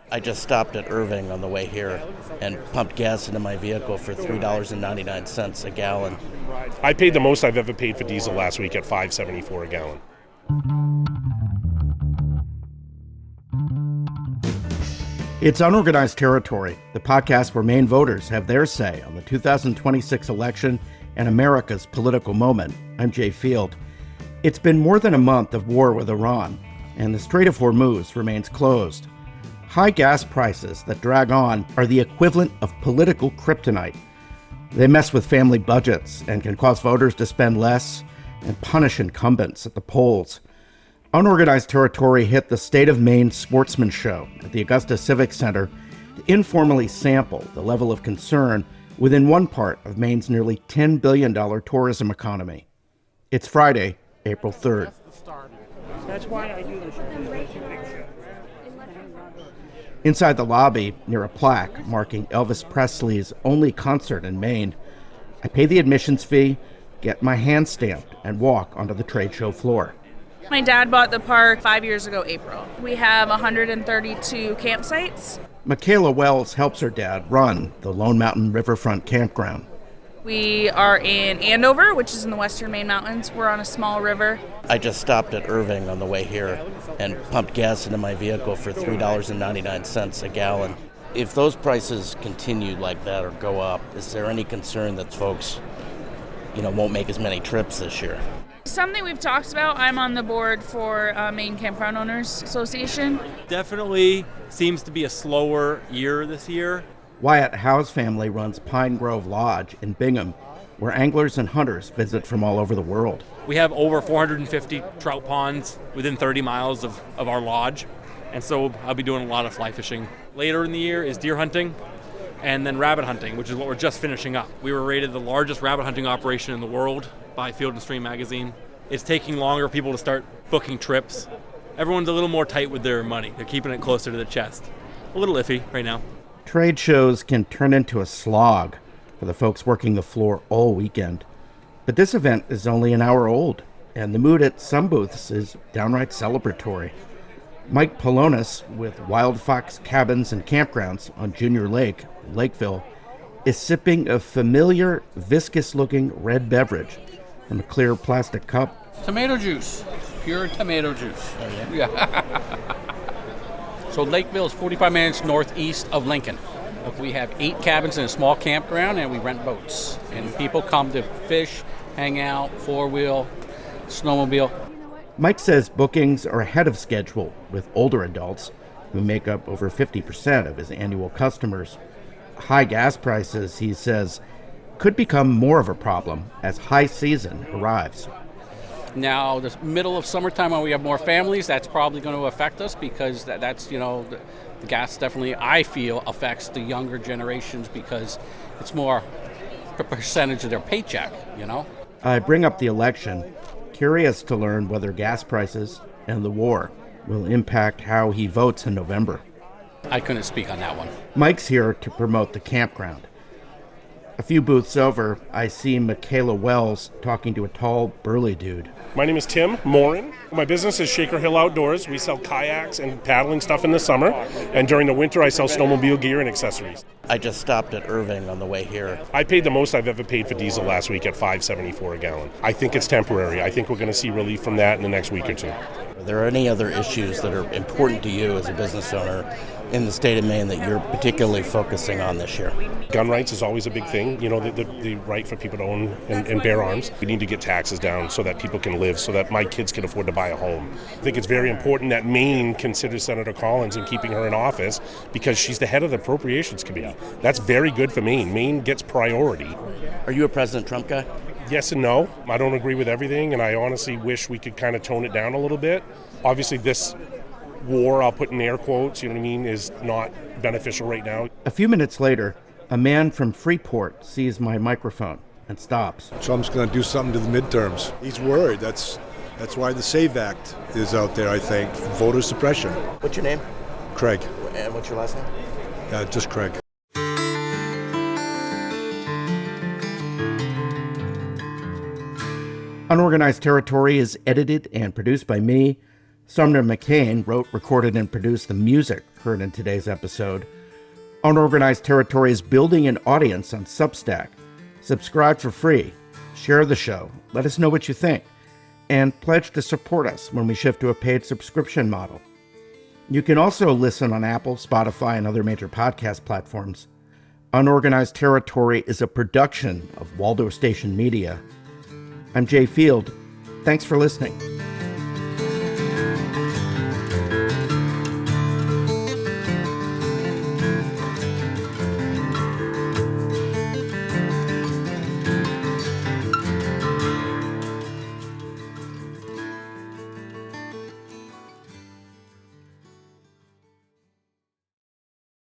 I just stopped at Irving on the way here and pumped gas into my vehicle for $3.99 a gallon. I paid the most I've ever paid for diesel last week at $5.74 a gallon. It's Unorganized Territory, the podcast where Maine voters have their say on the 2026 election and America's political moment. I'm Jay Field. It's been more than a month of war with Iran, and the Strait of Hormuz remains closed. High gas prices that drag on are the equivalent of political kryptonite. They mess with family budgets and can cause voters to spend less and punish incumbents at the polls. Unorganized Territory hit the State of Maine Sportsman show at the Augusta Civic Center to informally sample the level of concern within one part of Maine's nearly $10 billion tourism economy. It's Friday, April 3rd. That's why I do this. Inside the lobby, near a plaque marking Elvis Presley's only concert in Maine, I pay the admissions fee, get my hand stamped, and walk onto the trade show floor. My dad bought the park 5 years ago, April. We have 132 campsites. Michaela Wells helps her dad run the Lone Mountain Riverfront Campground. We are in Andover, which is in the western Maine Mountains. We're on a small river. I just stopped at Irving on the way here and pumped gas into my vehicle for $3.99 a gallon. If those prices continue like that or go up, is there any concern that folks, won't make as many trips this year? Something we've talked about. I'm on the board for Maine Campground Owners Association. Definitely seems to be a slower year this year. Wyatt Howe's family runs Pine Grove Lodge in Bingham, where anglers and hunters visit from all over the world. We have over 450 trout ponds within 30 miles of our lodge, and so I'll be doing a lot of fly fishing. Later in the year is deer hunting and then rabbit hunting, which is what we're just finishing up. We were rated the largest rabbit hunting operation in the world by Field and Stream magazine. It's taking longer for people to start booking trips. Everyone's a little more tight with their money. They're keeping it closer to the chest. A little iffy right now. Trade shows can turn into a slog for the folks working the floor all weekend. But this event is only an hour old, and the mood at some booths is downright celebratory. Mike Polonis with Wild Fox Cabins and Campgrounds on Junior Lake, Lakeville, is sipping a familiar, viscous-looking red beverage from a clear plastic cup. Tomato juice, pure tomato juice. Oh, yeah? So Lakeville is 45 minutes northeast of Lincoln. We have 8 cabins in a small campground, and we rent boats. And people come to fish, hang out, four-wheel, snowmobile. Mike says bookings are ahead of schedule with older adults who make up over 50% of his annual customers. High gas prices, he says, could become more of a problem as high season arrives. Now, the middle of summertime when we have more families, that's probably going to affect us because that's the gas definitely, I feel, affects the younger generations because it's more a percentage of their paycheck, I bring up the election, curious to learn whether gas prices and the war will impact how he votes in November. I couldn't speak on that one. Mike's here to promote the campground. A few booths over, I see Michaela Wells talking to a tall, burly dude. My name is Tim Morin. My business is Shaker Hill Outdoors. We sell kayaks and paddling stuff in the summer, and during the winter I sell snowmobile gear and accessories. I just stopped at Irving on the way here. I paid the most I've ever paid for diesel last week at $5.74 a gallon. I think it's temporary. I think we're going to see relief from that in the next week or two. Are there any other issues that are important to you as a business owner in the state of Maine that you're particularly focusing on this year? Gun rights is always a big thing, the right for people to own and bear arms. We need to get taxes down so that people can live, so that my kids can afford to buy a home. I think it's very important that Maine considers Senator Collins and keeping her in office because she's the head of the Appropriations Committee. That's very good for Maine. Maine gets priority. Are you a President Trump guy? Yes and no. I don't agree with everything, and I honestly wish we could kind of tone it down a little bit. Obviously, this war, I'll put in air quotes, is not beneficial right now. A few minutes later, a man from Freeport sees my microphone and stops. Trump's going to do something to the midterms. He's worried. That's why the SAVE Act is out there, I think. Voter suppression. What's your name? Craig. And what's your last name? Just Craig. Unorganized Territory is edited and produced by me. Sumner McCain wrote, recorded, and produced the music heard in today's episode. Unorganized Territory is building an audience on Substack. Subscribe for free. Share the show. Let us know what you think. And pledge to support us when we shift to a paid subscription model. You can also listen on Apple, Spotify, and other major podcast platforms. Unorganized Territory is a production of Waldo Station Media. I'm Jay Field. Thanks for listening.